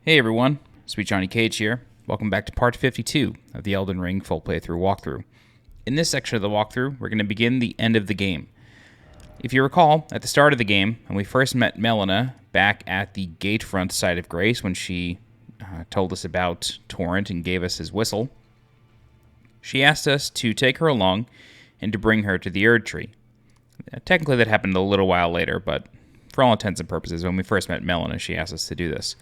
Hey everyone, SweetJohnnyCage here. Welcome back to part 52 of the Elden Ring full playthrough walkthrough. In this section of the walkthrough, we're going to begin the end of the game. If you recall, at the start of the game, when we first met Melina back at the Gatefront site of Grace when she told us about Torrent and gave us his whistle, she asked us to take her along and to bring her to the Erd Tree. Technically that happened a little while later, but for all intents and purposes, when we first met Melina, she asked us to do this.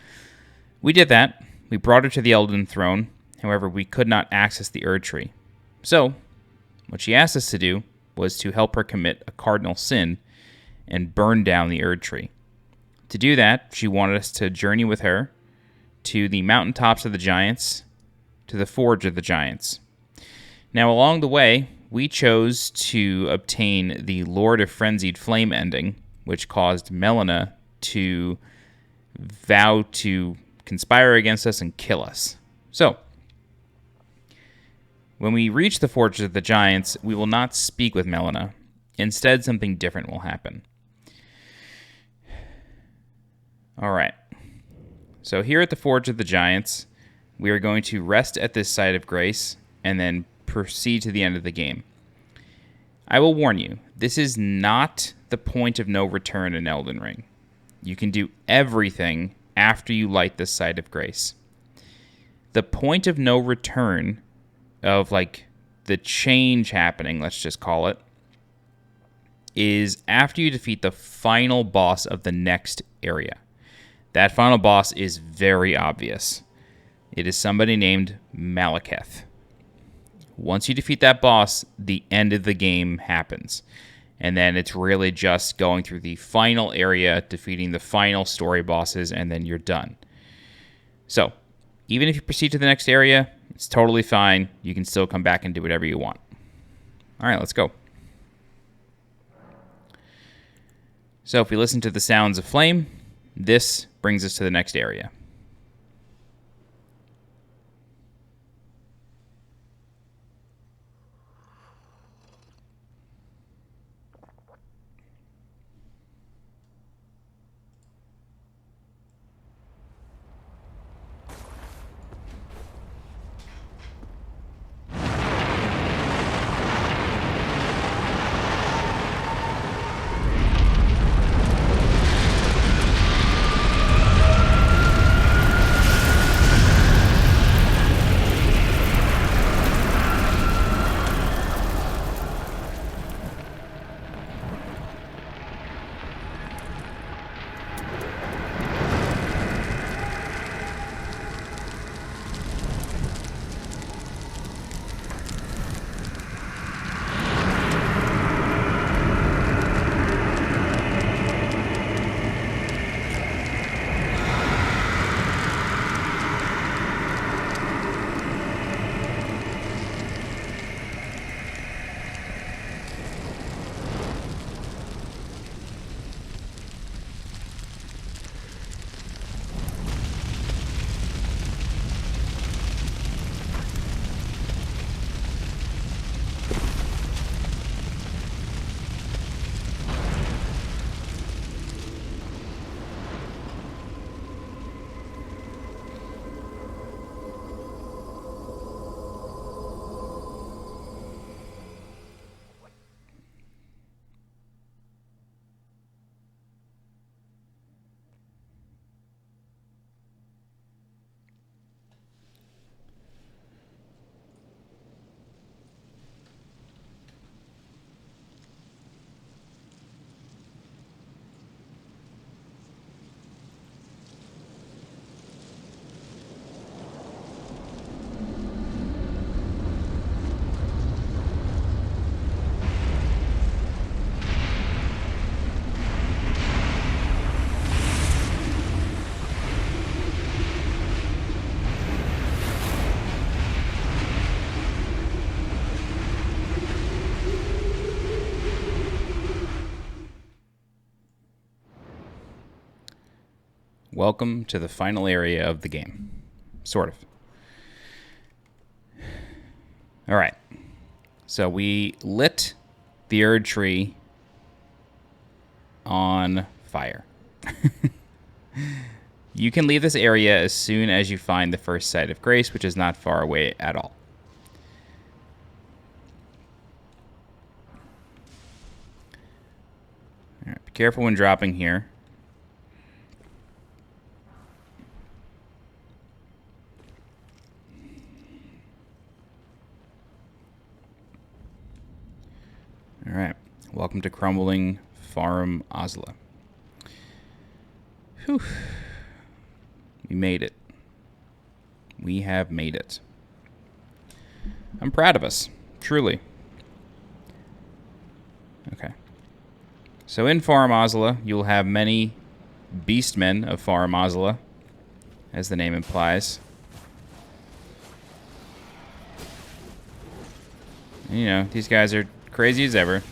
We did that. We brought her to the Elden Throne. However, we could not access the Erd Tree. So, what she asked us to do was to help her commit a cardinal sin and burn down the Erd Tree. To do that, she wanted us to journey with her to the mountaintops of the giants, to the Forge of the Giants. Now, along the way, we chose to obtain the Lord of Frenzied Flame ending, which caused Melina to vow to conspire against us and kill us. So, when we reach the Fortress of the Giants, we will not speak with Melina. Instead, something different will happen. Alright. So here at the Forge of the Giants, we are going to rest at this site of grace and then proceed to the end of the game. I will warn you, this is not the point of no return in Elden Ring. You can do everything after you light this site of grace. The point of no return of the change happening, let's just call it, is after you defeat the final boss of the next area. That final boss is very obvious. It is somebody named Malekith. Once you defeat that boss, the end of the game happens. And then it's really just going through the final area, defeating the final story bosses, and then you're done. So, even if you proceed to the next area, it's totally fine. You can still come back and do whatever you want. All right, let's go. So if we listen to the sounds of flame, this brings us to the next area. Welcome to the final area of the game. Sort of. Alright. So we lit the Erd Tree on fire. You can leave this area as soon as you find the first site of grace, which is not far away at all. All right, be careful when dropping here. All right, welcome to Crumbling Farum Azula. Whew. We made it. We have made it. I'm proud of us, truly. Okay. So in Farum Azula, you'll have many beastmen of Farum Azula, as the name implies. And, you know, these guys are crazy as ever.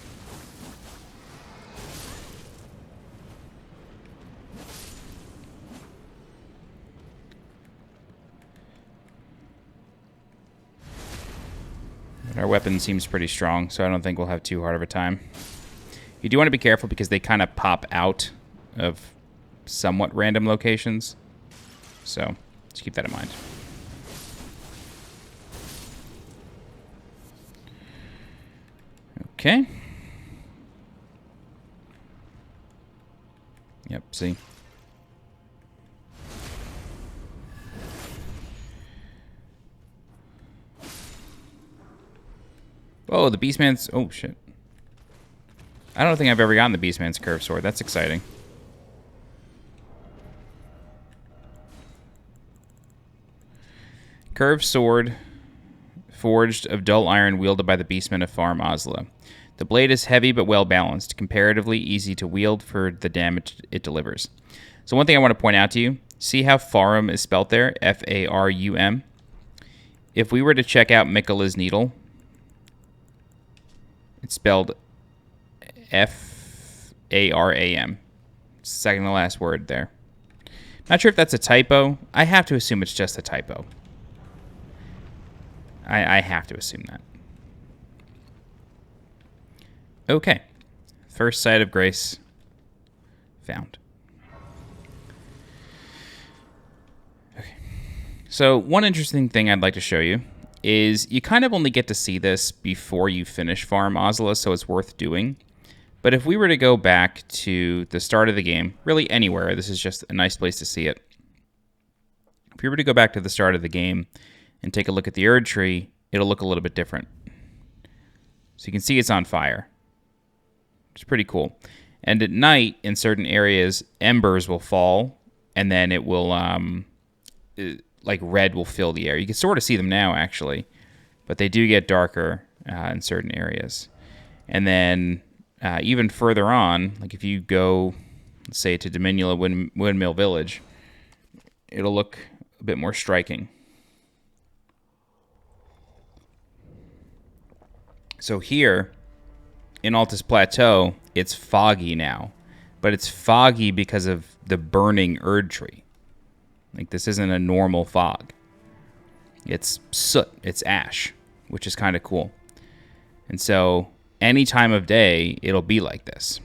Our weapon seems pretty strong, so I don't think we'll have too hard of a time. You do want to be careful because they kind of pop out of somewhat random locations. So, just keep that in mind. Okay. Yep, see? Oh, the Beastman's... Oh, shit. I don't think I've ever gotten the Beastman's curved sword. That's exciting. Curved sword, forged of dull iron, wielded by the Beastmen of Farum Azula. The blade is heavy but well balanced, comparatively easy to wield for the damage it delivers. So one thing I want to point out to you, see how Farum is spelt there? F-A-R-U-M. If we were to check out Miquella's needle, it's spelled F-A-R-A-M. Second to last word there. Not sure if that's a typo. I have to assume it's just a typo. I have to assume that. Okay. First site of grace found. Okay. So one interesting thing I'd like to show you is you kind of only get to see this before you finish Farum Azula, so it's worth doing. But if we were to go back to the start of the game, really anywhere, this is just a nice place to see it. If we were to go back to the start of the game and take a look at the Erd tree, it'll look a little bit different. So you can see it's on fire. It's pretty cool. And at night, in certain areas, embers will fall, and then it will, like red will fill the air. You can sort of see them now, actually, but they do get darker in certain areas. And then even further on, like if you go, let's say, to Dominula Windmill Village, it'll look a bit more striking. So here, in Altus Plateau, it's foggy now. But it's foggy because of the burning Erd tree. Like, this isn't a normal fog. It's soot. It's ash, which is kind of cool. And so, any time of day, it'll be like this.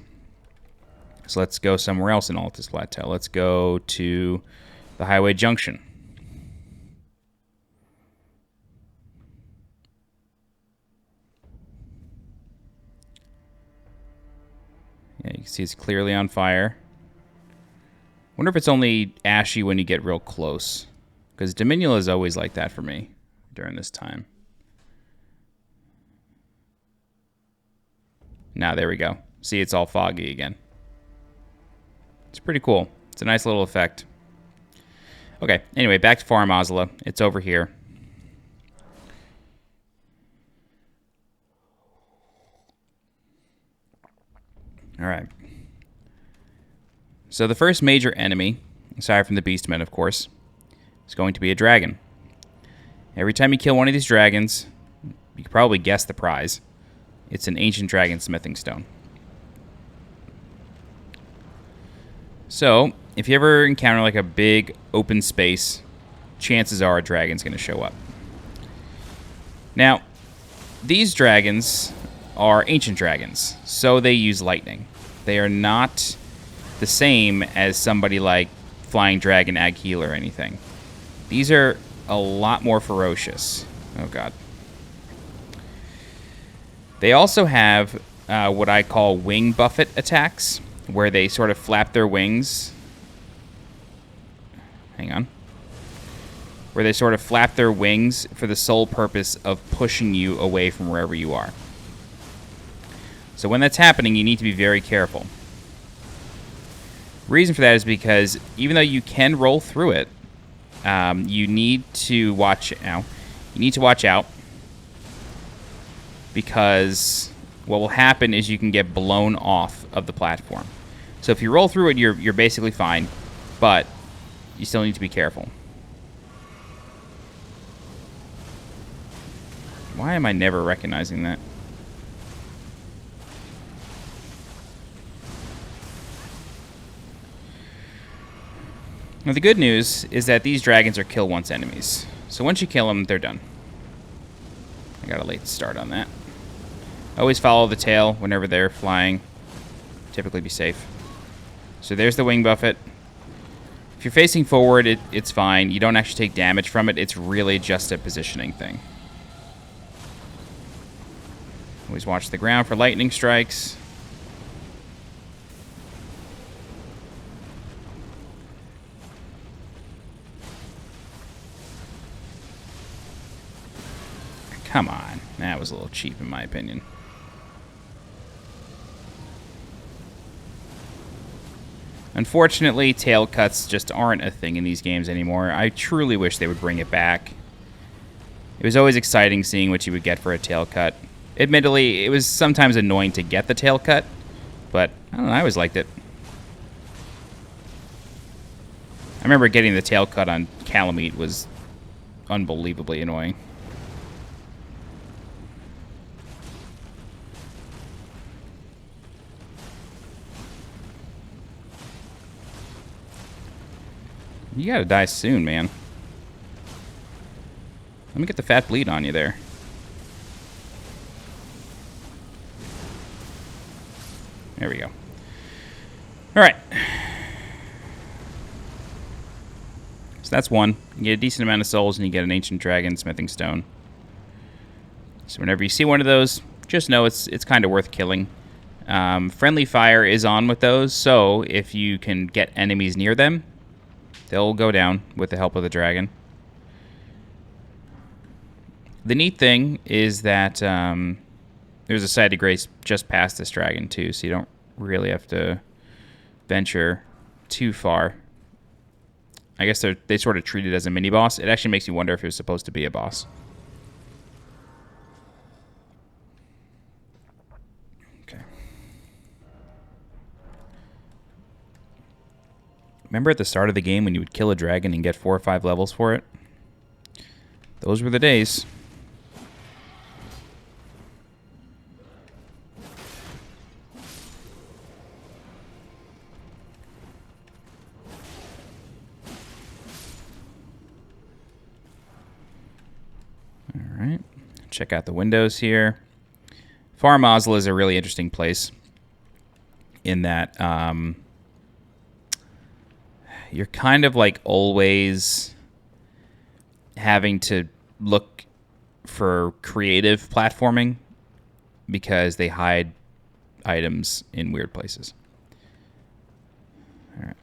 So let's go somewhere else in Altus Plateau. Let's go to the Highway Junction. Yeah, you can see it's clearly on fire. Wonder if it's only ashy when you get real close. Because Dominula is always like that for me during this time. Now, there we go. See, it's all foggy again. It's pretty cool. It's a nice little effect. Okay, anyway, back to Farum Azula. It's over here. All right. So the first major enemy, aside from the Beastmen, of course, is going to be a dragon. Every time you kill one of these dragons, you can probably guess the prize. It's an ancient dragon smithing stone. So, if you ever encounter like a big open space, chances are a dragon's going to show up. Now, these dragons are ancient dragons, so they use lightning. They are not the same as somebody like flying dragon ag heal or anything. These are a lot more ferocious. Oh god. They also have what I call wing buffet attacks, where they sort of flap their wings. Hang on. Where they sort of flap their wings for the sole purpose of pushing you away from wherever you are. So when that's happening, you need to be very careful. Reason for that is because even though you can roll through it, you need to watch out. You need to watch out because what will happen is you can get blown off of the platform. So if you roll through it, you're basically fine, but you still need to be careful. Why am I never recognizing that? Now the good news is that these dragons are kill once enemies. So once you kill them, they're done. I got a late start on that. Always follow the tail whenever they're flying. Typically be safe. So there's the wing buffet. If you're facing forward, it's fine. You don't actually take damage from it. It's really just a positioning thing. Always watch the ground for lightning strikes. Come on. That was a little cheap in my opinion. Unfortunately, tail cuts just aren't a thing in these games anymore. I truly wish they would bring it back. It was always exciting seeing what you would get for a tail cut. Admittedly, it was sometimes annoying to get the tail cut, but I don't know, I always liked it. I remember getting the tail cut on Calamite was unbelievably annoying. You gotta die soon, man. Let me get the fat bleed on you there. There we go. Alright. So that's one. You get a decent amount of souls and you get an ancient dragon smithing stone. So whenever you see one of those, just know it's kind of worth killing. Friendly fire is on with those, so if you can get enemies near them, they'll go down with the help of the dragon. The neat thing is that there's a site of grace just past this dragon too, so you don't really have to venture too far. I guess they sort of treat it as a mini boss. It actually makes you wonder if it was supposed to be a boss. Okay. Remember at the start of the game when you would kill a dragon and get 4 or 5 levels for it? Those were the days. Alright, check out the windows here. Farum Azula is a really interesting place in that you're kind of like always having to look for creative platforming because they hide items in weird places. All right.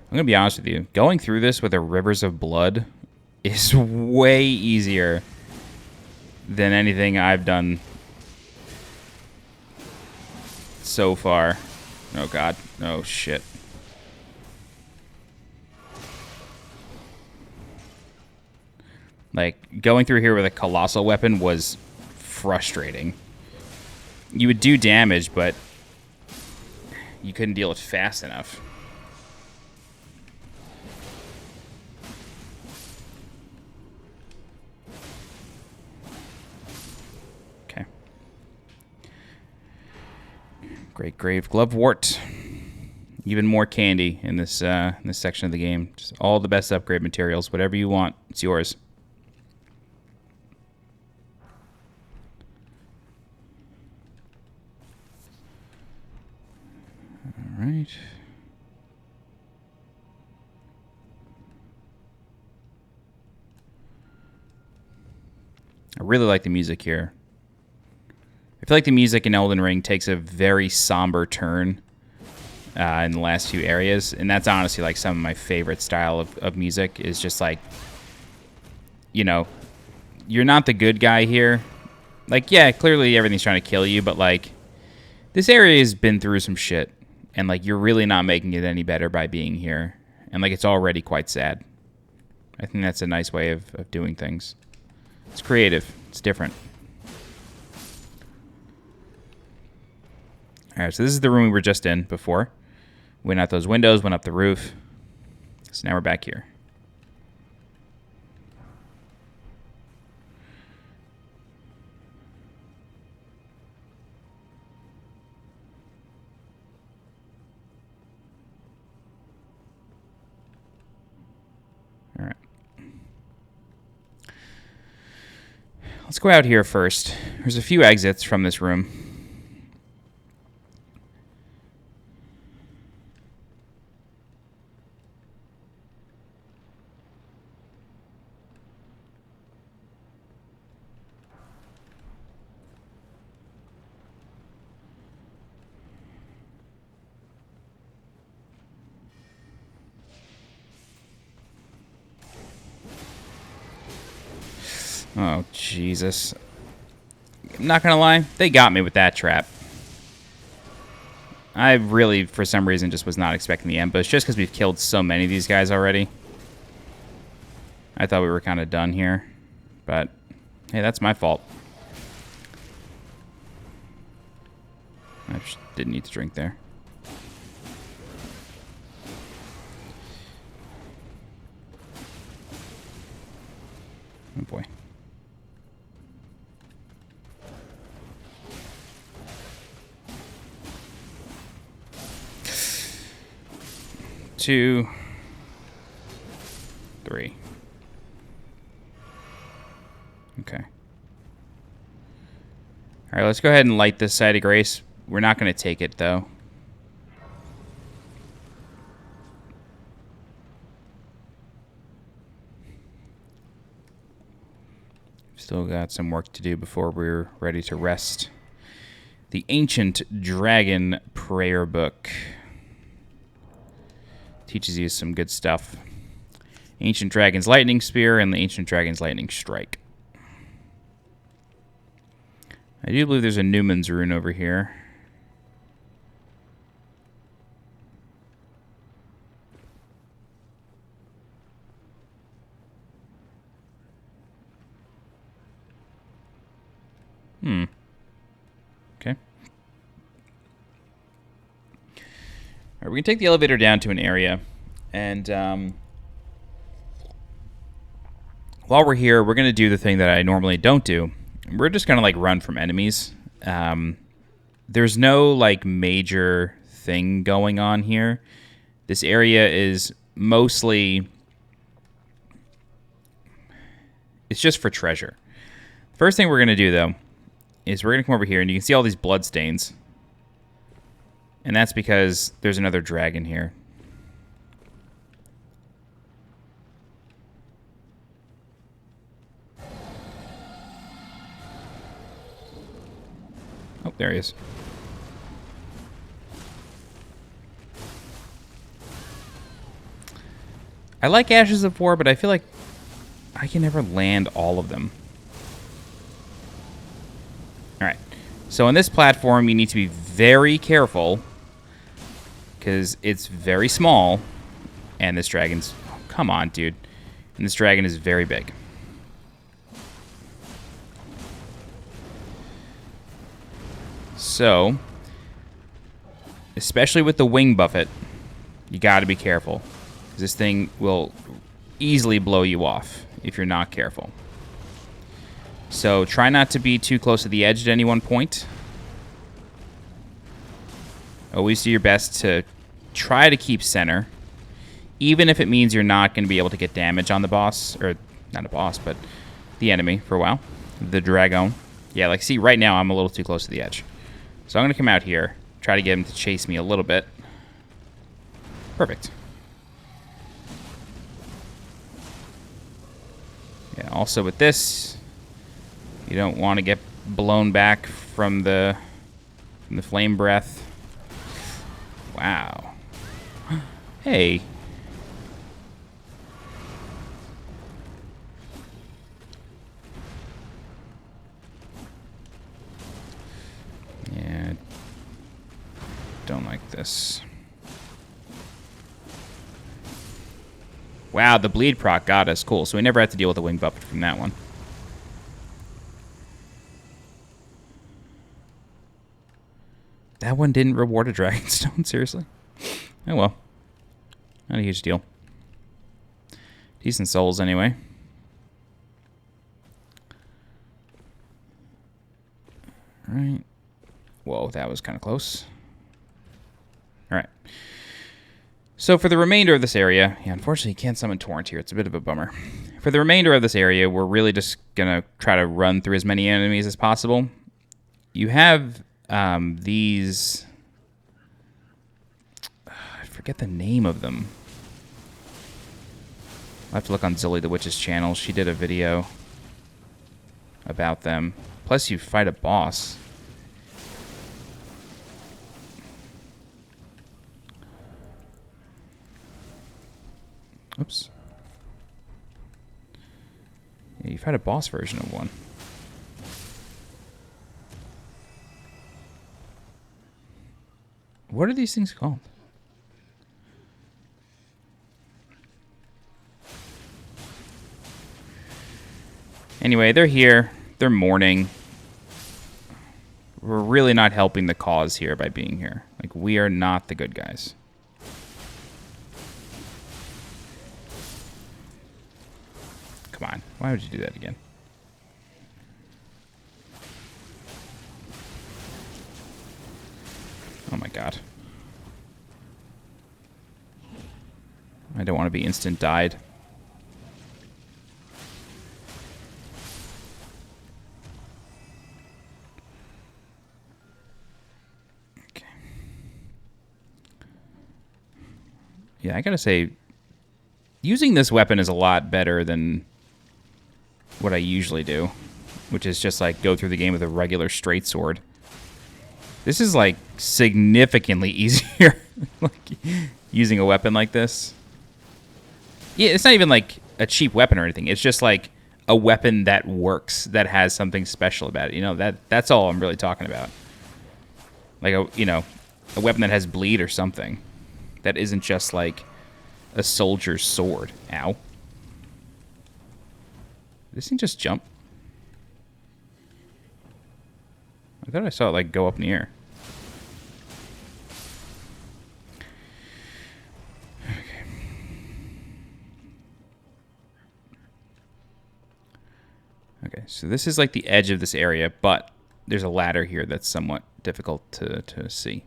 I'm going to be honest with you. Going through this with a Rivers of Blood is way easier than anything I've done so far. Oh, God. Oh, shit. Like, going through here with a colossal weapon was frustrating. You would do damage, but you couldn't deal it fast enough. Great Grave Glovewort. even more candy in this section of the game. Just all the best upgrade materials. Whatever you want, it's yours. All right. I really like the music here. I feel like the music in Elden Ring takes a very somber turn in the last few areas, and that's honestly like some of my favorite style of music. Is just like, you know, you're not the good guy here. Like, yeah, clearly everything's trying to kill you, but like, this area has been through some shit, and like, you're really not making it any better by being here, and like, it's already quite sad. I think that's a nice way of doing things. It's creative. It's different. All right, so this is the room we were just in before. Went out those windows, went up the roof. So now we're back here. All right. Let's go out here first. There's a few exits from this room. Oh, Jesus. I'm not gonna lie, they got me with that trap. I really, for some reason, just was not expecting the ambush, just because we've killed so many of these guys already. I thought we were kind of done here, but hey, that's my fault. I just didn't need to drink there. Oh boy. Two, three. Okay. All right, let's go ahead and light this side of grace. We're not going to take it, though. Still got some work to do before we're ready to rest. The Ancient Dragon Prayer Book. Teaches you some good stuff. Ancient Dragon's Lightning Spear and the Ancient Dragon's Lightning Strike. I do believe there's a Newman's Rune over here. Okay. All right, we can take the elevator down to an area, and while we're here, we're going to do the thing that I normally don't do. We're just going to, like, run from enemies. There's no, like, major thing going on here. This area is mostly... it's just for treasure. First thing we're going to do, though, is we're going to come over here, and you can see all these blood stains. And that's because there's another dragon here. Oh, there he is. I like Ashes of War, but I feel like I can never land all of them. Alright. So on this platform, you need to be very careful, because it's very small, and this dragon's... oh, come on, dude. And this dragon is very big. So, especially with the wing buffet, you gotta be careful, because this thing will easily blow you off if you're not careful. So try not to be too close to the edge at any one point. Always do your best to try to keep center, even if it means you're not going to be able to get damage on the boss, or not a boss, but the enemy for a while. The dragon. Yeah, like, see, right now I'm a little too close to the edge. So I'm going to come out here, try to get him to chase me a little bit. Perfect. Yeah, also with this, you don't want to get blown back from the flame breath. Wow. Hey. Yeah. Don't like this. Wow, the bleed proc got us. Cool. So we never had to deal with the wing buffet from that one. That one didn't reward a Dragonstone? Seriously? Oh well. Not a huge deal. Decent souls anyway. Alright. Whoa, that was kind of close. Alright. So for the remainder of this area, yeah, unfortunately you can't summon Torrent here. It's a bit of a bummer. For the remainder of this area, we're really just going to try to run through as many enemies as possible. You have these... I forget the name of them. I'll have to look on Zilly the Witch's channel. She did a video about them. Plus you fight a boss. Oops. Yeah, you've had a boss version of one. What are these things called? Anyway, they're here. They're mourning. We're really not helping the cause here by being here. Like, we are not the good guys. Come on. Why would you do that again? Oh my god. I don't want to be instant died. Okay. Yeah, I gotta say, using this weapon is a lot better than what I usually do, which is just like go through the game with a regular straight sword. This is like significantly easier, like using a weapon like this. Yeah, it's not even like a cheap weapon or anything. It's just like a weapon that works, that has something special about it. You know, that's all I'm really talking about. Like a weapon that has bleed or something that isn't just like a soldier's sword. Ow. Did this thing just jump? I thought I saw it like go up in the air. Okay. Okay, so this is like the edge of this area, but there's a ladder here that's somewhat difficult to see.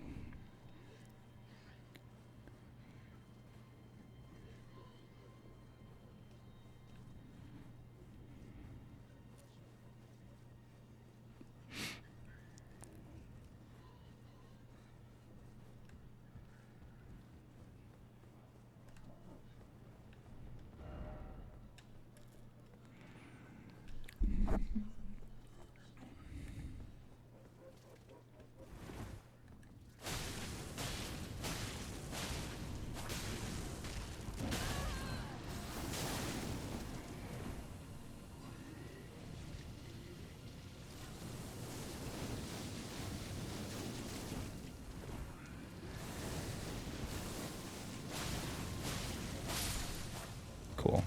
Cool.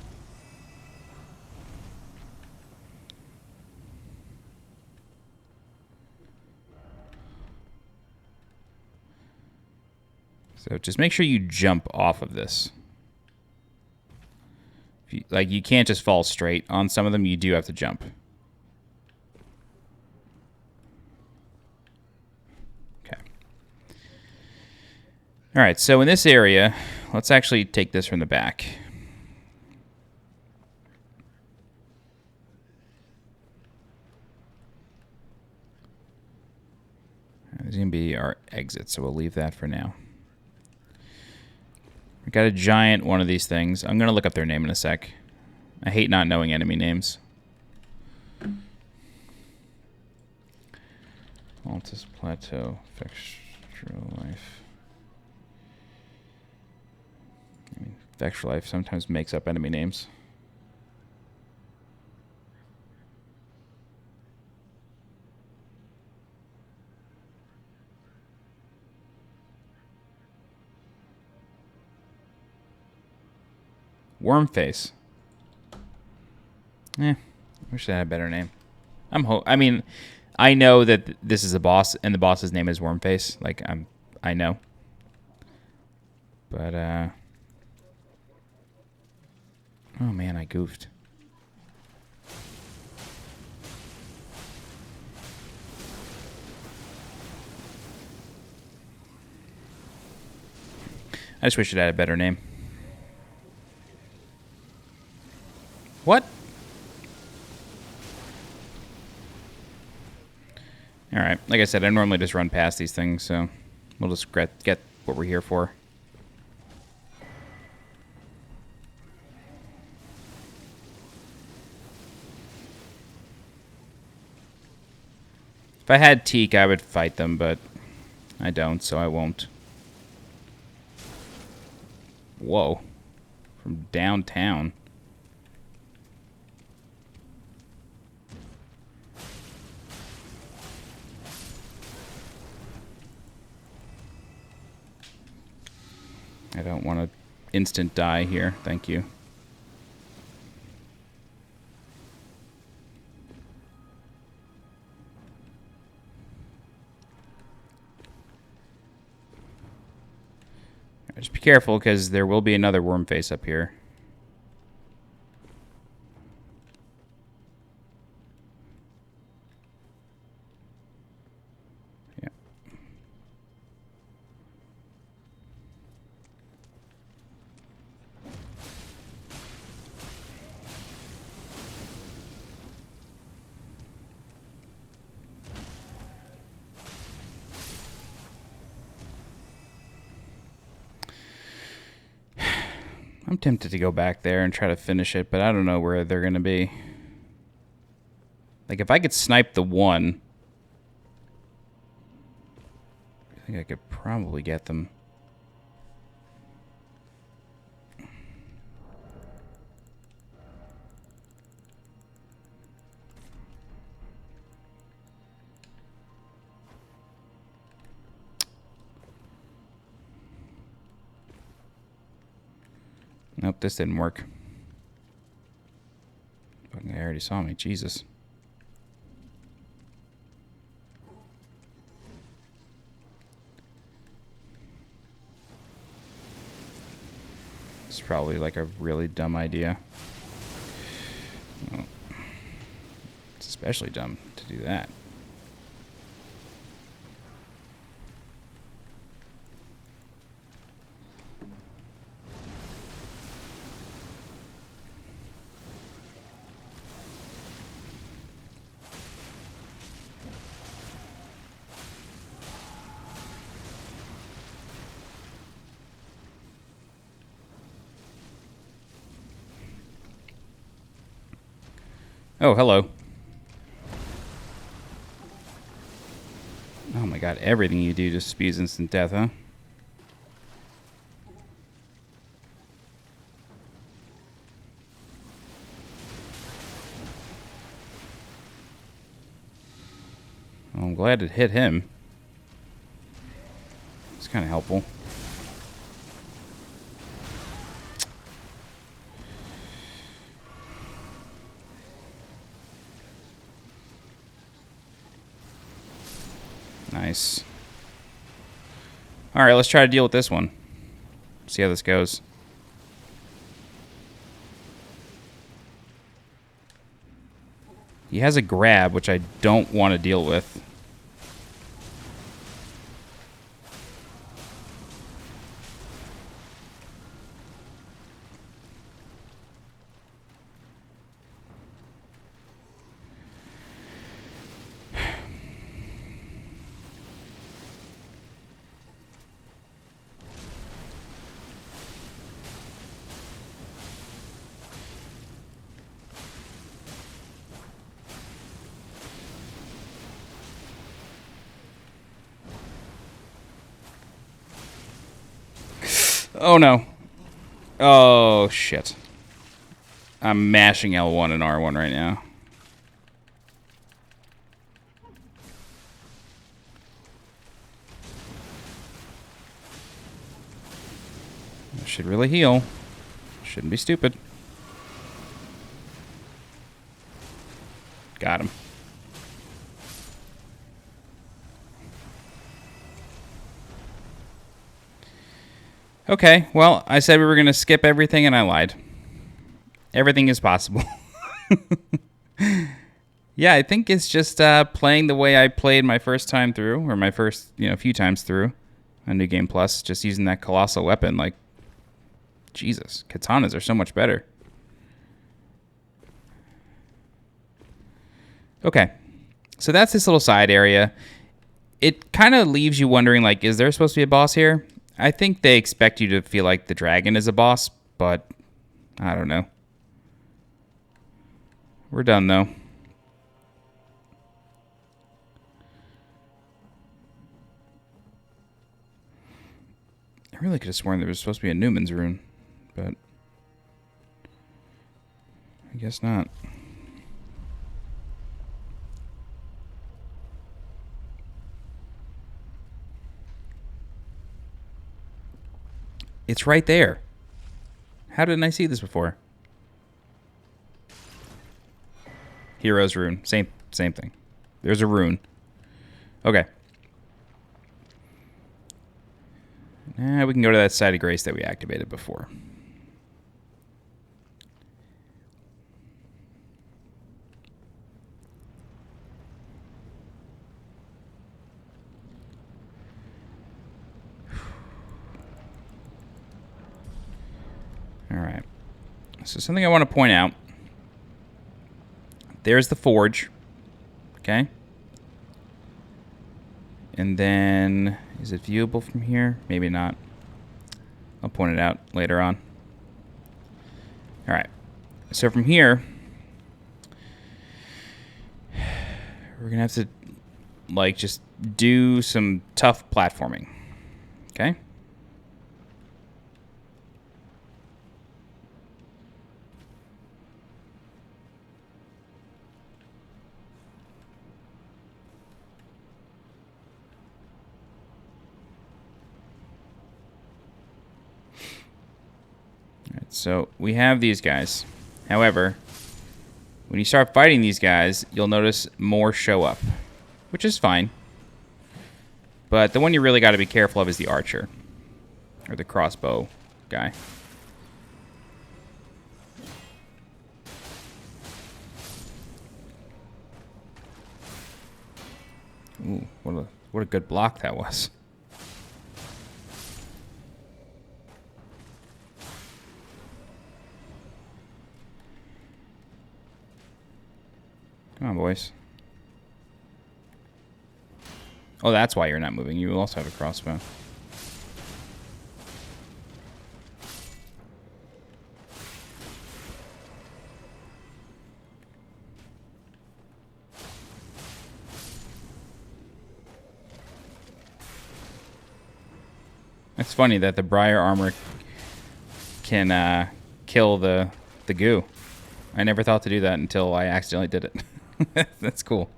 So just make sure you jump off of this. Like, you can't just fall straight. On some of them, you do have to jump. Okay. All right, so in this area, let's actually take this from the back. There's going to be our exit, so we'll leave that for now. We got a giant one of these things. I'm going to look up their name in a sec. I hate not knowing enemy names. Altus Plateau, Vextral Life. Vextral Life sometimes makes up enemy names. Wormface. I wish I had a better name. I mean, I know that this is a boss, and the boss's name is Wormface. Like, I know. But, oh man, I goofed. I just wish it had a better name. What? Alright, like I said, I normally just run past these things, so we'll just get what we're here for. If I had Teak, I would fight them, but I don't, so I won't. Whoa. From downtown. I don't want to instant die here. Thank you. Just be careful, because there will be another Wormface up here. Yeah. I'm tempted to go back there and try to finish it, but I don't know where they're going to be. Like, if I could snipe the one, I think I could probably get them. Nope, this didn't work. Fucking guy already saw me. Jesus. It's probably like a really dumb idea. Well, it's especially dumb to do that. Oh, hello. Oh my god, everything you do just speeds instant death, huh? Well, I'm glad it hit him. It's kind of helpful. Nice. Alright, let's try to deal with this one. See how this goes. He has a grab, which I don't want to deal with. Oh, no. Oh, shit. I'm mashing L1 and R1 right now. I should really heal. Shouldn't be stupid. Got him. Okay, well, I said we were going to skip everything, and I lied. Everything is possible. Yeah, I think it's just playing the way I played my first time through, or my first, few times through on New Game Plus, just using that colossal weapon. Like, Jesus, katanas are so much better. Okay, so that's this little side area. It kind of leaves you wondering, like, is there supposed to be a boss here? I think they expect you to feel like the dragon is a boss, but I don't know. We're done, though. I really could have sworn there was supposed to be a Newman's rune, but I guess not. It's right there. How didn't I see this before? Hero's rune. Same thing. There's a rune. Okay. Now we can go to that side of grace that we activated before. All right. So something I want to point out. There's the forge. Okay. And then, is it viewable from here? Maybe not. I'll point it out later on. All right. So from here, we're going to have to, like, just do some tough platforming. Okay? So we have these guys. However, when you start fighting these guys, you'll notice more show up, which is fine. But the one you really got to be careful of is the archer, or the crossbow guy. Ooh, what a good block that was. Come on, boys. Oh, that's why you're not moving. You also have a crossbow. It's funny that the Briar armor can kill the goo. I never thought to do that until I accidentally did it. That's cool.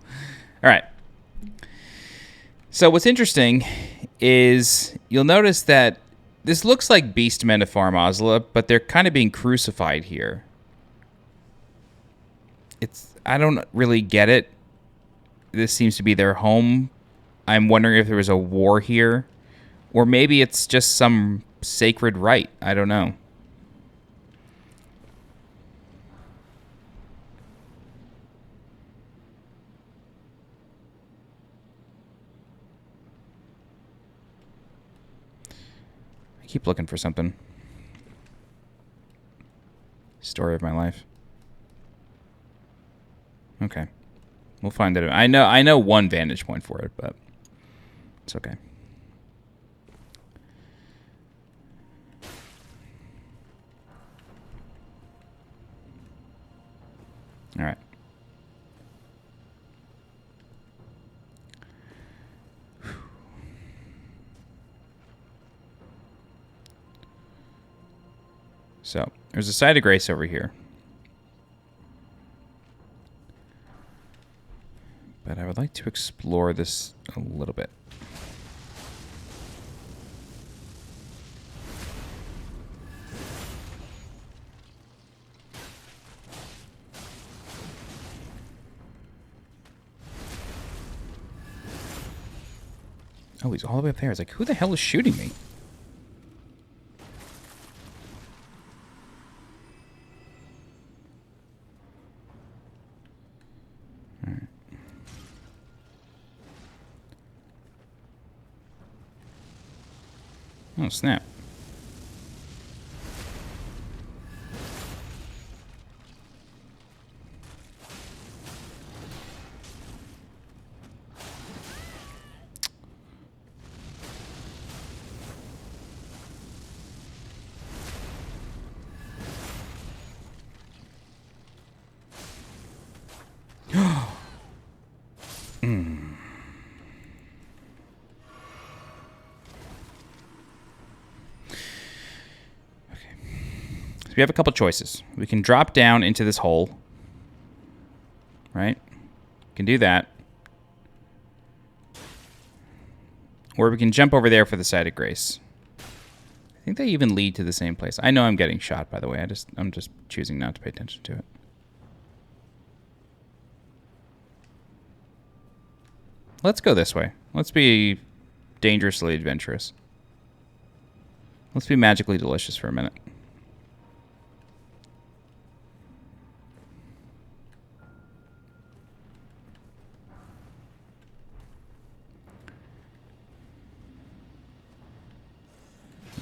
All right. So what's interesting is you'll notice that this looks like Beastmen of Farum Azula, but they're kind of being crucified here. I don't really get it. This seems to be their home. I'm wondering if there was a war here, or maybe it's just some sacred rite. I don't know. Keep looking for something. Story of my life. Okay. We'll find it. I know one vantage point for it, but it's okay. All right. So there's a site of grace over here. But I would like to explore this a little bit. Oh, he's all the way up there. It's like, who the hell is shooting me? All right. Oh, snap. We have a couple choices. We can drop down into this hole, right? Can do that. Or we can jump over there for the site of grace. I think they even lead to the same place. I know I'm getting shot, by the way. I'm just choosing not to pay attention to it. Let's go this way. Let's be dangerously adventurous. Let's be magically delicious for a minute.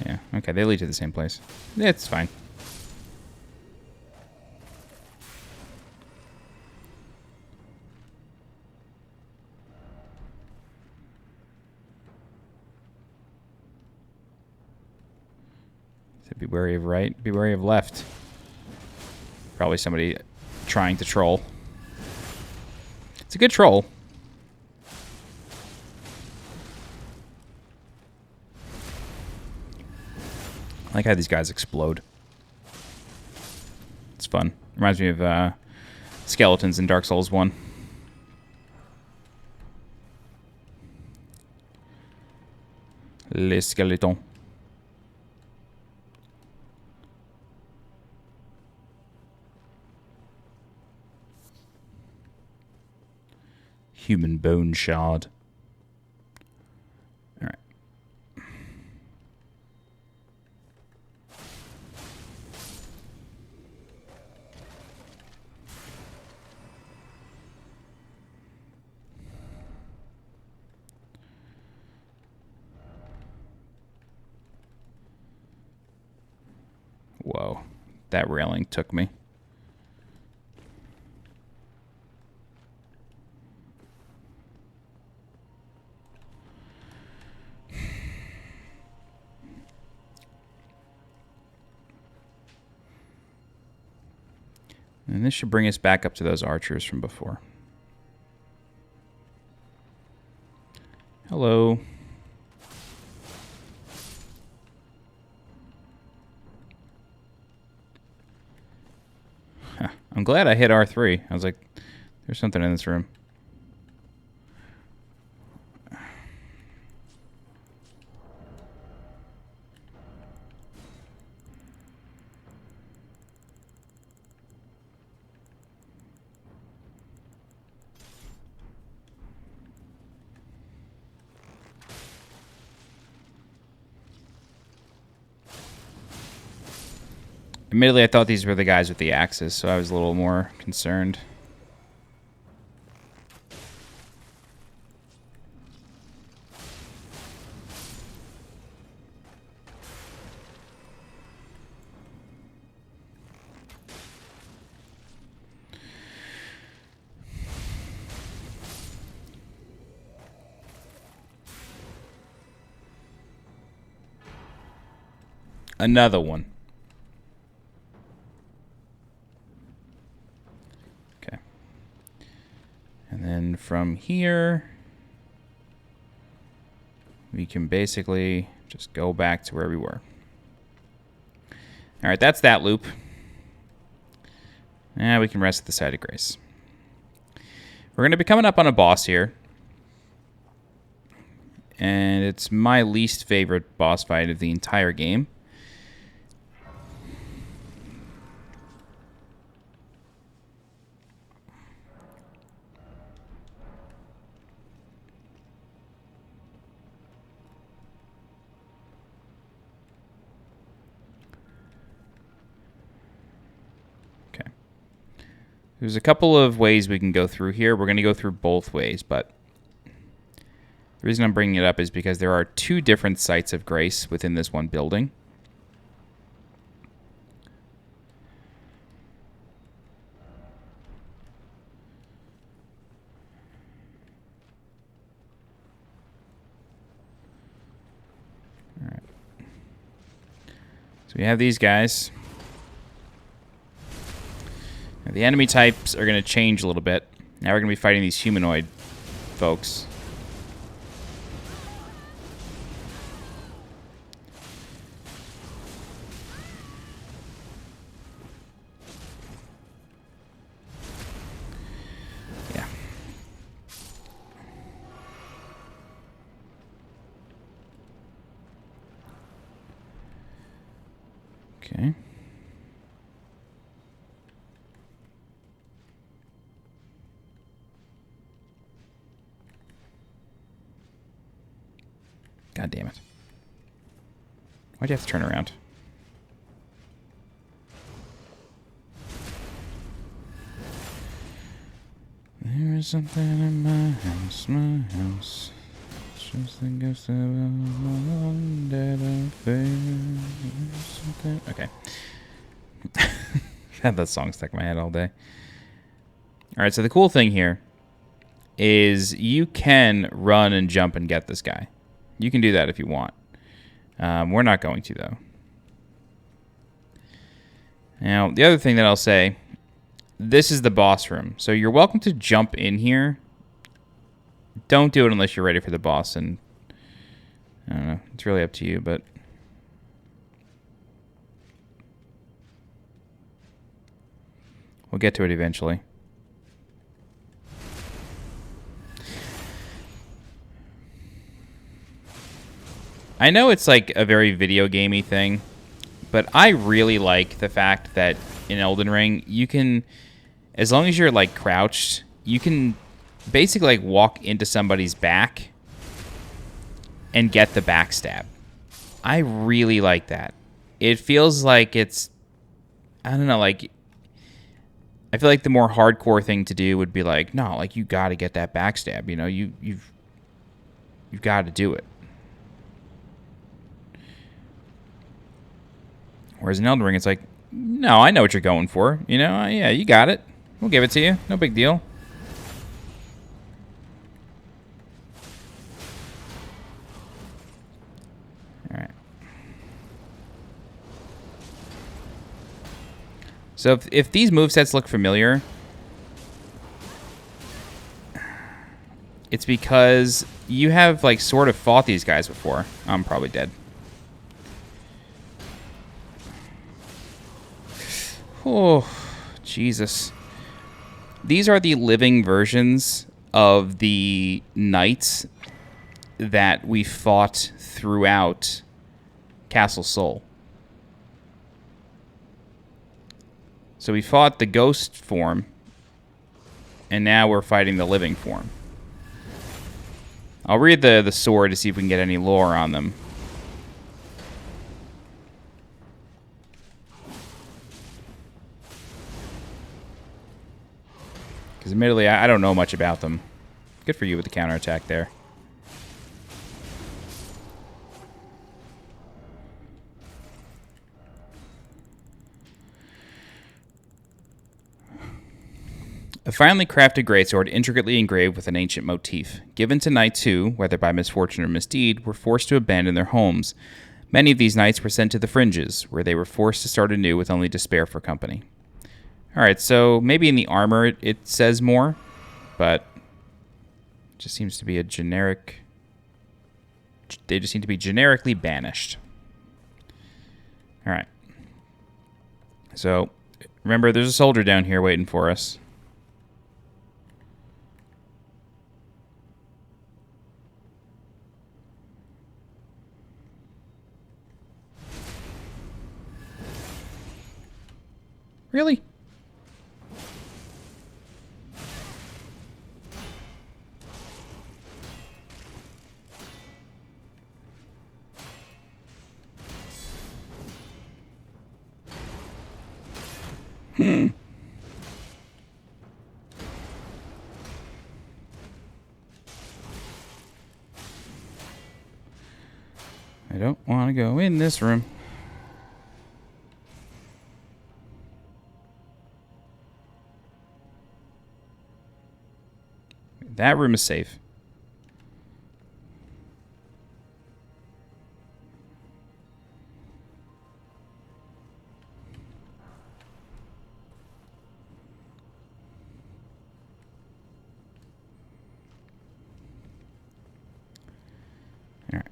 Yeah, okay, they lead to the same place. It's fine. So be wary of right, be wary of left. Probably somebody trying to troll. It's a good troll. I like how these guys explode. It's fun. Reminds me of skeletons in Dark Souls 1. Les skeletons. Human bone shard. All right. Whoa, that railing took me. And this should bring us back up to those archers from before. Hello. Huh. I'm glad I hit R3. I was like, there's something in this room. Admittedly, I thought these were the guys with the axes, so I was a little more concerned. Another one. Okay. And then from here, we can basically just go back to where we were. All right, that's that loop. Now we can rest at the site of grace. We're going to be coming up on a boss here. And it's my least favorite boss fight of the entire game. Okay. There's a couple of ways we can go through here. We're going to go through both ways, but the reason I'm bringing it up is because there are 2 different sites of grace within this one building. All right. So we have these guys. Now, the enemy types are going to change a little bit. Now we're going to be fighting these humanoid folks. Okay. God damn it. Why'd you have to turn around? There is something in my house, Just the ghost of a long dead affair. Okay. Had that song stuck in my head all day. Alright, so the cool thing here is you can run and jump and get this guy. You can do that if you want. We're not going to, though. Now, the other thing that I'll say, this is the boss room. So you're welcome to jump in here. Don't do it unless you're ready for the boss, and I don't know. It's really up to you, but we'll get to it eventually. I know it's like a very video gamey thing, but I really like the fact that in Elden Ring, you can, as long as you're like crouched, you can basically like walk into somebody's back and get the backstab. I really like that. It feels like it's, I don't know, like, I feel like the more hardcore thing to do would be like, no, like you got to get that backstab. You know, you've got to do it. Whereas in Elden Ring, it's like, no, I know what you're going for. You know, yeah, you got it. We'll give it to you. No big deal. All right. So if these movesets look familiar, it's because you have like sort of fought these guys before. I'm probably dead. Oh, Jesus. These are the living versions of the knights that we fought throughout Castle Sol. So we fought the ghost form, and now we're fighting the living form. I'll read the sword to see if we can get any lore on them. Because admittedly, I don't know much about them. Good for you with the counterattack there. A finely crafted greatsword intricately engraved with an ancient motif, given to knights who, whether by misfortune or misdeed, were forced to abandon their homes. Many of these knights were sent to the fringes, where they were forced to start anew with only despair for company. Alright, so maybe in the armor it says more, but it just seems to be a generic... They just seem to be generically banished. Alright. So, remember, there's a soldier down here waiting for us. Really? I don't want to go in this room. That room is safe. All right.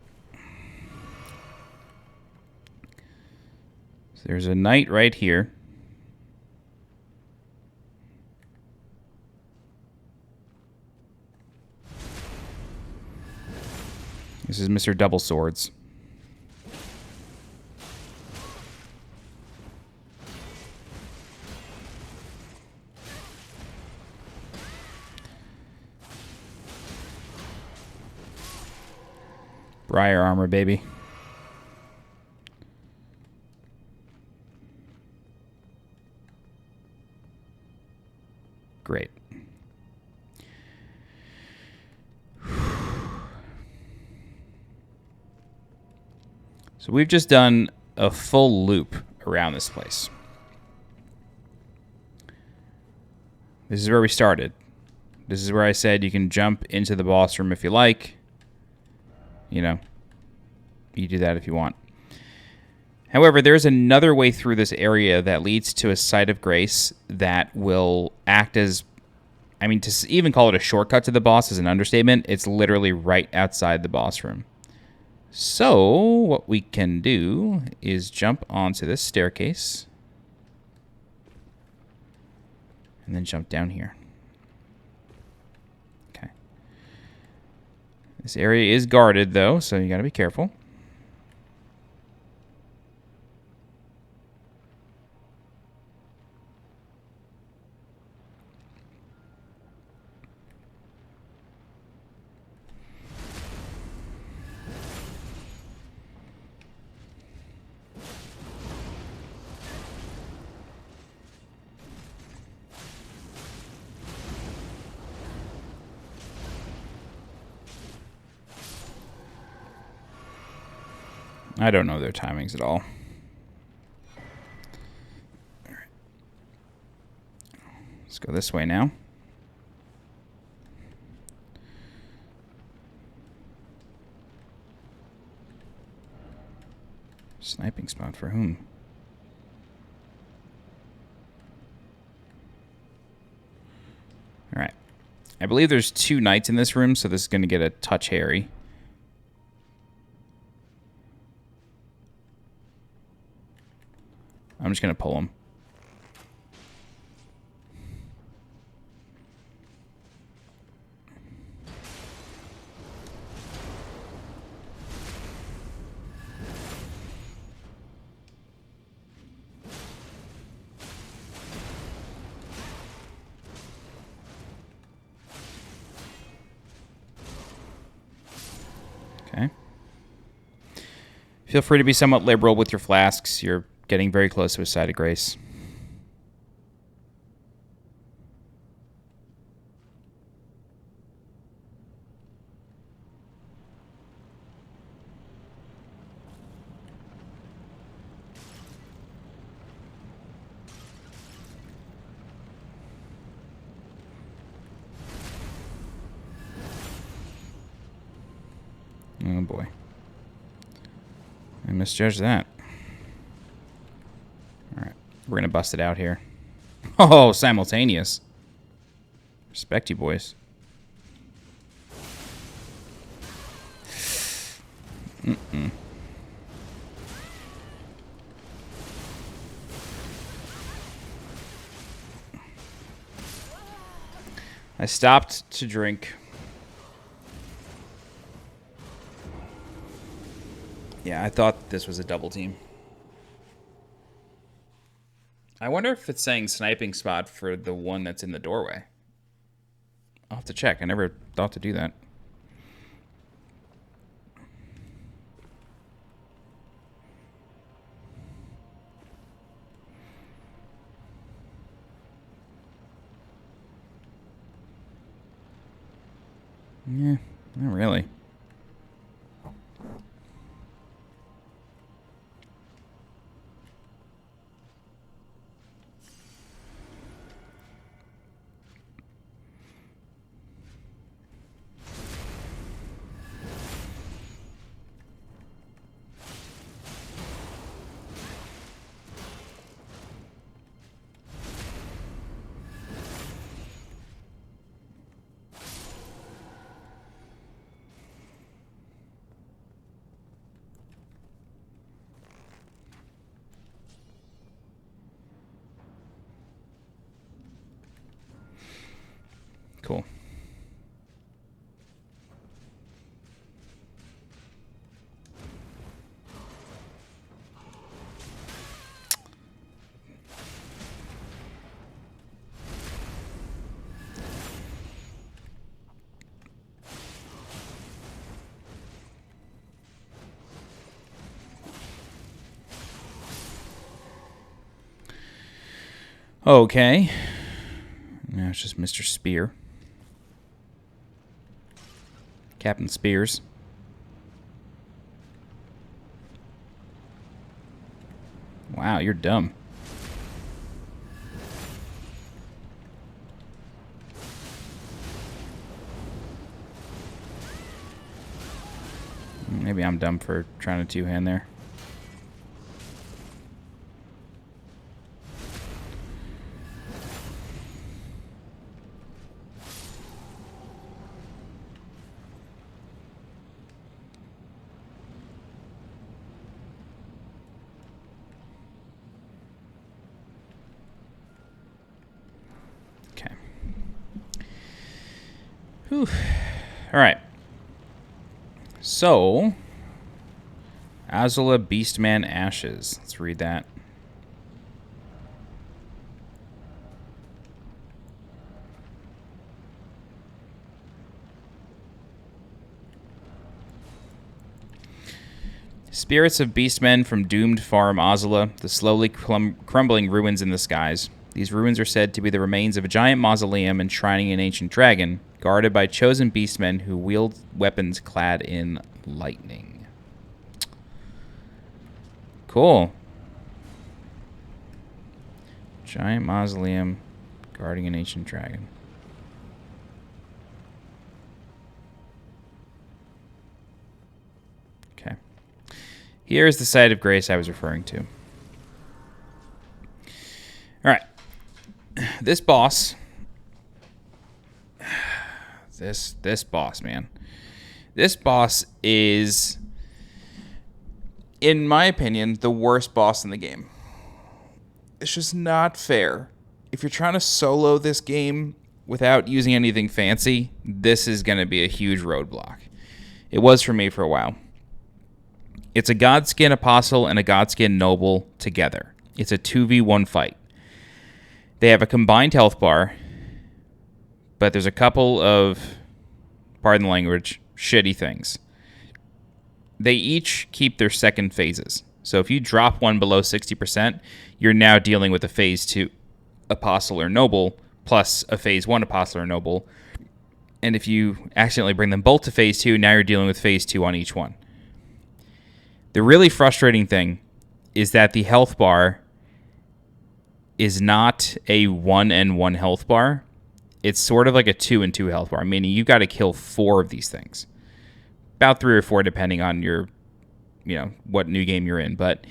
So there's a knight right here. This is Mr. Double Swords. Briar armor, baby. Great. So we've just done a full loop around this place. This is where we started. This is where I said you can jump into the boss room if you like. You know, you do that if you want. However, there's another way through this area that leads to a site of grace that will act as, I mean, to even call it a shortcut to the boss is an understatement. It's literally right outside the boss room. So what we can do is jump onto this staircase and then jump down here. Okay. This area is guarded though, so you gotta be careful. I don't know their timings at all. All right. Let's go this way now. Sniping spot for whom? All right. I believe there's 2 knights in this room, so this is going to get a touch hairy. I'm just going to pull him. Okay. Feel free to be somewhat liberal with your flasks. You're getting very close to a site of grace. Oh boy. I misjudged that. Alright, we're gonna bust it out here. Oh, simultaneous. Respect you, boys. I stopped to drink. Yeah, I thought this was a double team. I wonder if it's saying sniping spot for the one that's in the doorway. I'll have to check. I never thought to do that. Yeah, not really. Cool. Okay. Now it's just Mr. Spear. Captain Spears. Wow, you're dumb. Maybe I'm dumb for trying to two-hand there. Whew. All right. So, Azula Beastman Ashes. Let's read that. Spirits of beastmen from doomed Farum Azula, the slowly crumbling ruins in the skies. These ruins are said to be the remains of a giant mausoleum enshrining an ancient dragon, guarded by chosen beastmen who wield weapons clad in lightning. Cool. Giant mausoleum guarding an ancient dragon. Okay. Here's the site of grace I was referring to. All right. This boss... This boss, man. This boss is, in my opinion, the worst boss in the game. It's just not fair. If you're trying to solo this game without using anything fancy, this is going to be a huge roadblock. It was for me for a while. It's a Godskin Apostle and a Godskin Noble together. It's a 2v1 fight. They have a combined health bar, but there's a couple of, pardon the language, shitty things. They each keep their second phases. So if you drop one below 60%, you're now dealing with a phase 2 Apostle or Noble plus a phase 1 Apostle or Noble. And if you accidentally bring them both to phase 2, now you're dealing with phase 2 on each one. The really frustrating thing is that the health bar is not a 1 and 1 health bar. It's sort of like a 2 and 2 health bar, meaning you've got to kill 4 of these things. About 3 or 4 depending on your, what new game you're in. But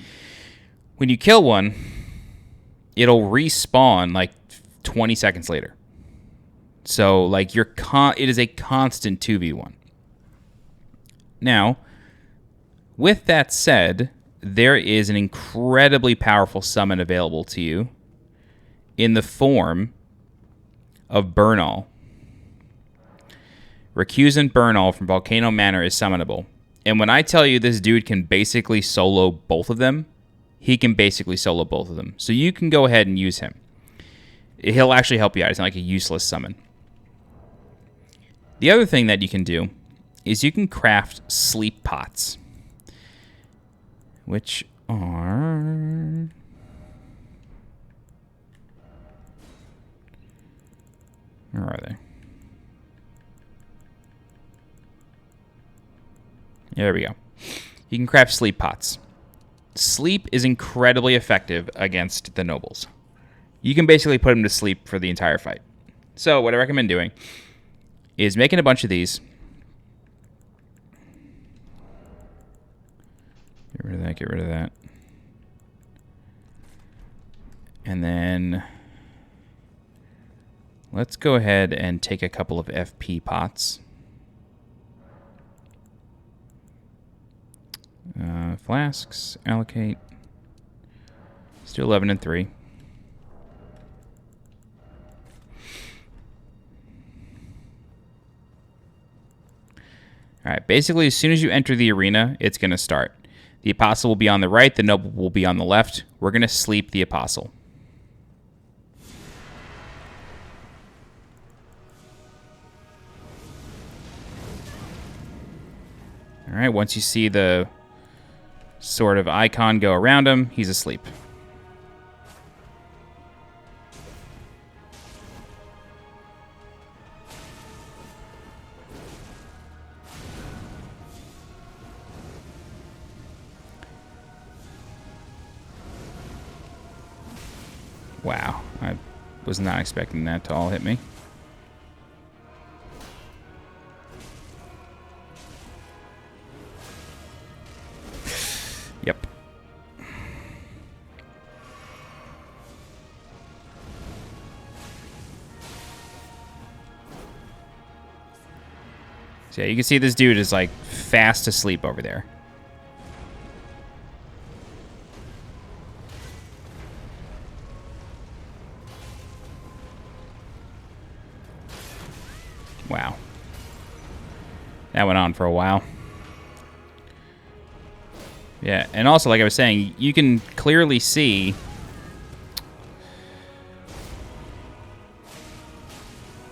when you kill one, it'll respawn like 20 seconds later. So like it is a constant 2v1. Now, with that said, there is an incredibly powerful summon available to you in the form of Burnall. Recusant Burn All from Volcano Manor is summonable. And when I tell you this dude can basically solo both of them, he can basically solo both of them. So you can go ahead and use him. He'll actually help you out. It's not like a useless summon. The other thing that you can do is you can craft sleep pots, which are... Where are they? There we go. You can craft sleep pots. Sleep is incredibly effective against the nobles. You can basically put them to sleep for the entire fight. So what I recommend doing is making a bunch of these. Get rid of that, get rid of that. And then let's go ahead and take a couple of FP pots. Flasks, allocate. Let's do 11 and 3. Alright, basically as soon as you enter the arena, it's going to start. The Apostle will be on the right, the Noble will be on the left. We're going to sleep the Apostle. Alright, once you see the sort of icon go around him, he's asleep. Wow, I was not expecting that to all hit me. Yep. So yeah, you can see this dude is like fast asleep over there. Wow. That went on for a while. Yeah, and also, like I was saying, you can clearly see...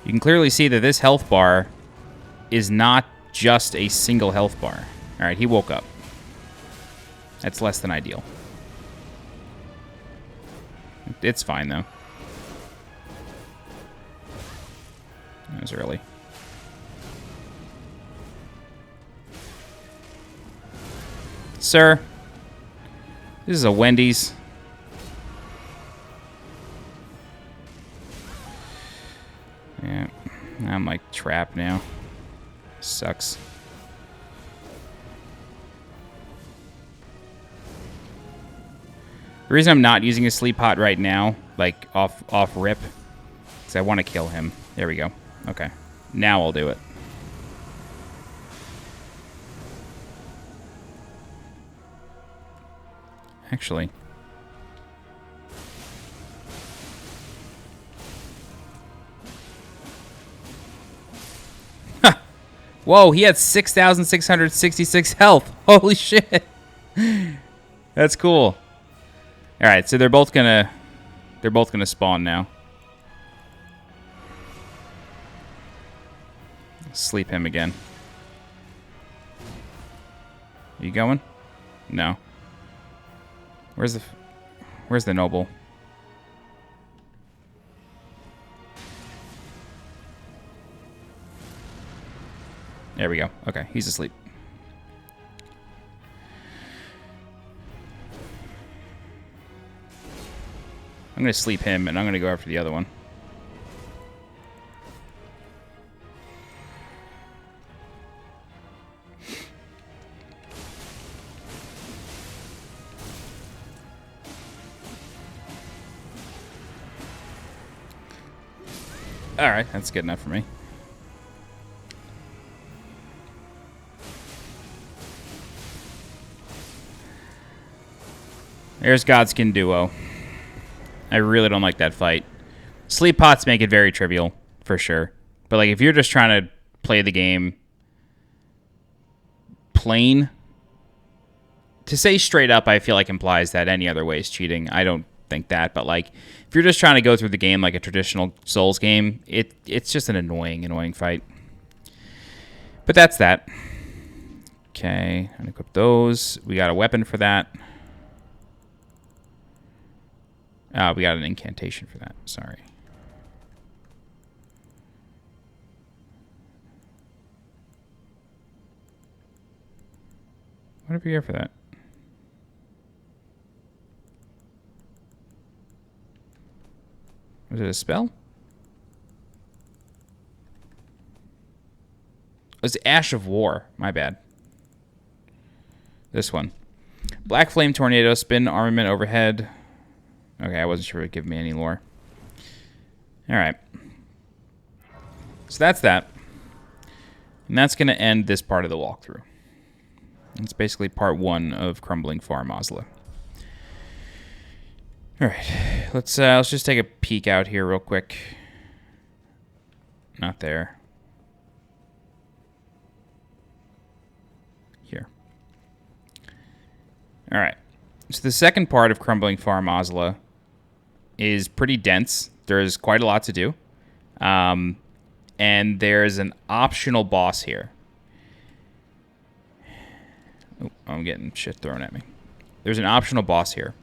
You can clearly see that this health bar is not just a single health bar. Alright, he woke up. That's less than ideal. It's fine, though. That was early. Sir, this is a Wendy's. Yeah, I'm like trapped now. Sucks. The reason I'm not using a sleep pot right now, like off rip, is I want to kill him. There we go. Okay, now I'll do it. Actually. Ha! Whoa, he had 6,666 health. Holy shit. That's cool. Alright, so they're both gonna spawn now. Sleep him again. Are you going? No. Where's the noble? There we go. Okay, he's asleep. I'm gonna sleep him, and I'm gonna go after the other one. Alright, that's good enough for me. There's Godskin Duo. I really don't like that fight. Sleep pots make it very trivial, for sure. But like, if you're just trying to play the game plain. To say straight up, I feel like implies that any other way is cheating. I don't think that, but like if you're just trying to go through the game like a traditional Souls game, it's just an annoying fight. But that's that. Okay, unequip those. We got a weapon for that. We got an incantation for that. Sorry. What did we get for that? Was it a spell? It was Ash of War. My bad. This one. Black Flame Tornado, spin armament overhead. Okay, I wasn't sure it would give me any lore. Alright. So that's that. And that's going to end this part of the walkthrough. It's basically part 1 of Crumbling Farum Azula. Alright, let's just take a peek out here real quick. Not there. Here. Alright, so the second part of Crumbling Farum Azula is pretty dense. There's quite a lot to do. And there's an optional boss here. Oh, I'm getting shit thrown at me. There's an optional boss here.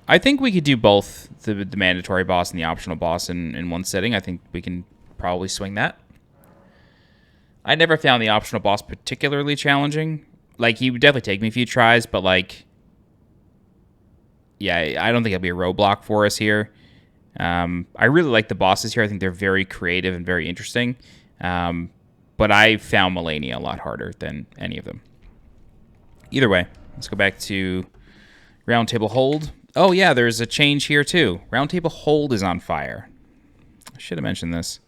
I think we could do both the mandatory boss and the optional boss in one sitting. I think we can probably swing that. I never found the optional boss particularly challenging. Like, he would definitely take me a few tries, but, like, yeah, I don't think it'll be a roadblock for us here. I really like the bosses here. I think they're very creative and very interesting. But I found Melania a lot harder than any of them. Either way, let's go back to Roundtable Hold. Oh, yeah, there's a change here, too. Roundtable Hold is on fire. I should have mentioned this.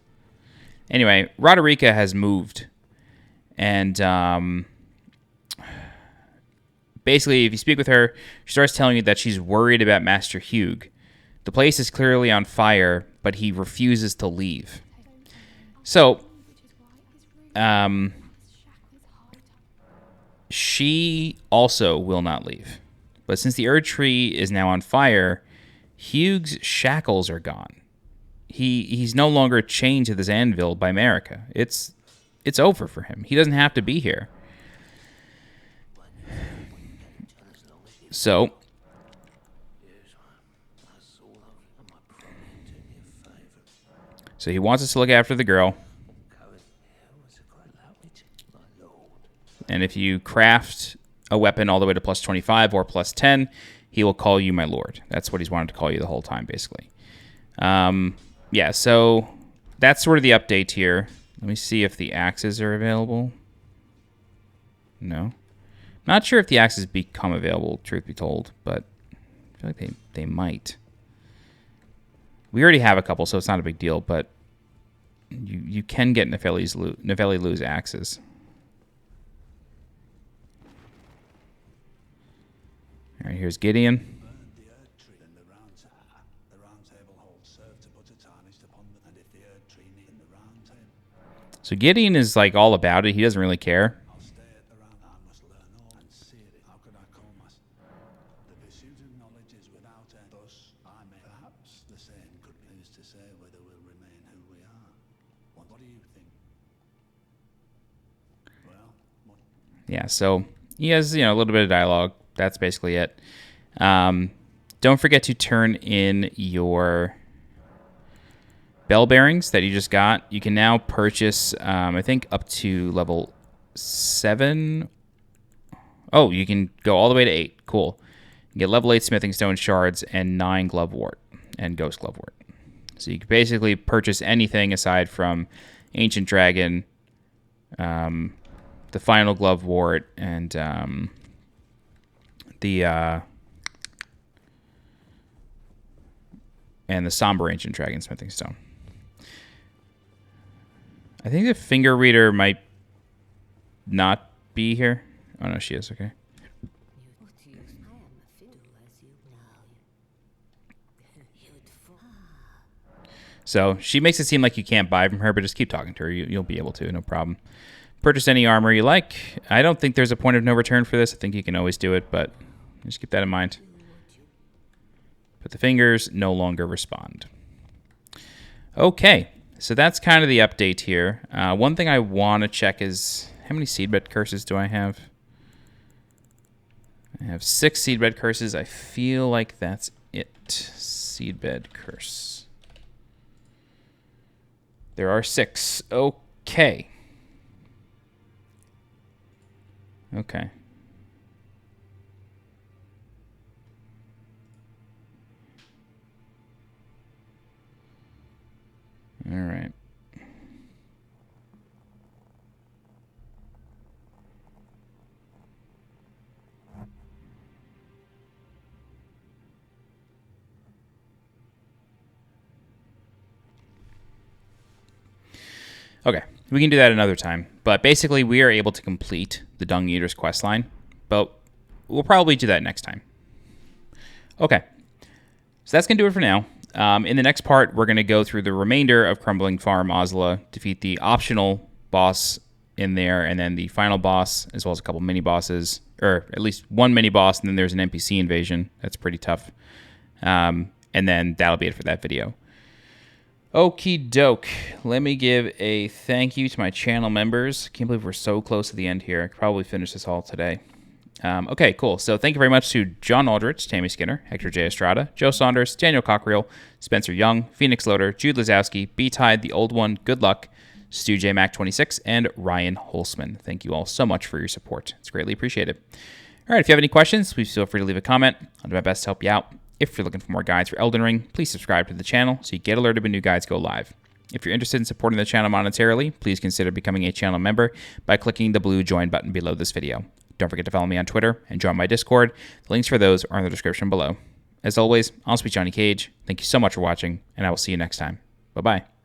Anyway, Roderica has moved. And basically, if you speak with her, she starts telling you that she's worried about Master Hugh. The place is clearly on fire, but he refuses to leave. So, she also will not leave. But since the Erd Tree is now on fire, Hugh's shackles are gone. He's no longer chained to this anvil by Marika. It's over for him. He doesn't have to be here. So he wants us to look after the girl. And if you craft a weapon all the way to plus 25 or plus 10, he will call you my lord. That's what he's wanted to call you the whole time, basically. Yeah, so that's sort of the update here. Let me see if the axes are available. No. Not sure if the axes become available, truth be told, but I feel like they might. We already have a couple, so it's not a big deal, but you can get Novelli Lu's axes. All right, here's Gideon. So Gideon is like all about it. He doesn't really care. Yeah, so he has, a little bit of dialogue. That's basically it. Don't forget to turn in your bell bearings that you just got. You can now purchase, I think, up to level 7. Oh, you can go all the way to 8. Cool. You get level 8 smithing stone shards and 9 glovewort and ghost glovewort. So you can basically purchase anything aside from Ancient Dragon, the final glovewort, and the somber Ancient Dragon smithing stone. I think the finger reader might not be here. Oh no, she is. Okay. So she makes it seem like you can't buy from her, but just keep talking to her. You'll be able to, no problem. Purchase any armor you like. I don't think there's a point of no return for this. I think you can always do it, but just keep that in mind. But the fingers no longer respond. Okay, so that's kind of the update here. One thing I want to check is, how many seedbed curses do I have? I have 6 seedbed curses. I feel like that's it. Seedbed curse. There are 6. Okay. Okay. All right. Okay, we can do that another time. But basically, we are able to complete the Dung Eater's questline, but we'll probably do that next time. Okay, so that's going to do it for now. In the next part, we're going to go through the remainder of Crumbling Farum Azula, defeat the optional boss in there, and then the final boss, as well as a couple mini-bosses, or at least one mini-boss, and then there's an NPC invasion. That's pretty tough. And then that'll be it for that video. Okie doke. Let me give a thank you to my channel members. Can't believe we're so close to the end here. I could probably finish this all today. Okay, cool. So thank you very much to John Aldrich, Tammy Skinner, Hector J. Estrada, Joe Saunders, Daniel Cockerill, Spencer Young, Phoenix Loader, Jude Lazowski, B-Tide, The Old One, Good Luck, Stu J. Mac 26, and Ryan Holzman. Thank you all so much for your support. It's greatly appreciated. All right, if you have any questions, please feel free to leave a comment. I'll do my best to help you out. If you're looking for more guides for Elden Ring, please subscribe to the channel so you get alerted when new guides go live. If you're interested in supporting the channel monetarily, please consider becoming a channel member by clicking the blue join button below this video. Don't forget to follow me on Twitter and join my Discord. The links for those are in the description below. As always, I'm SweetJohnnyCage. Thank you so much for watching, and I will see you next time. Bye-bye.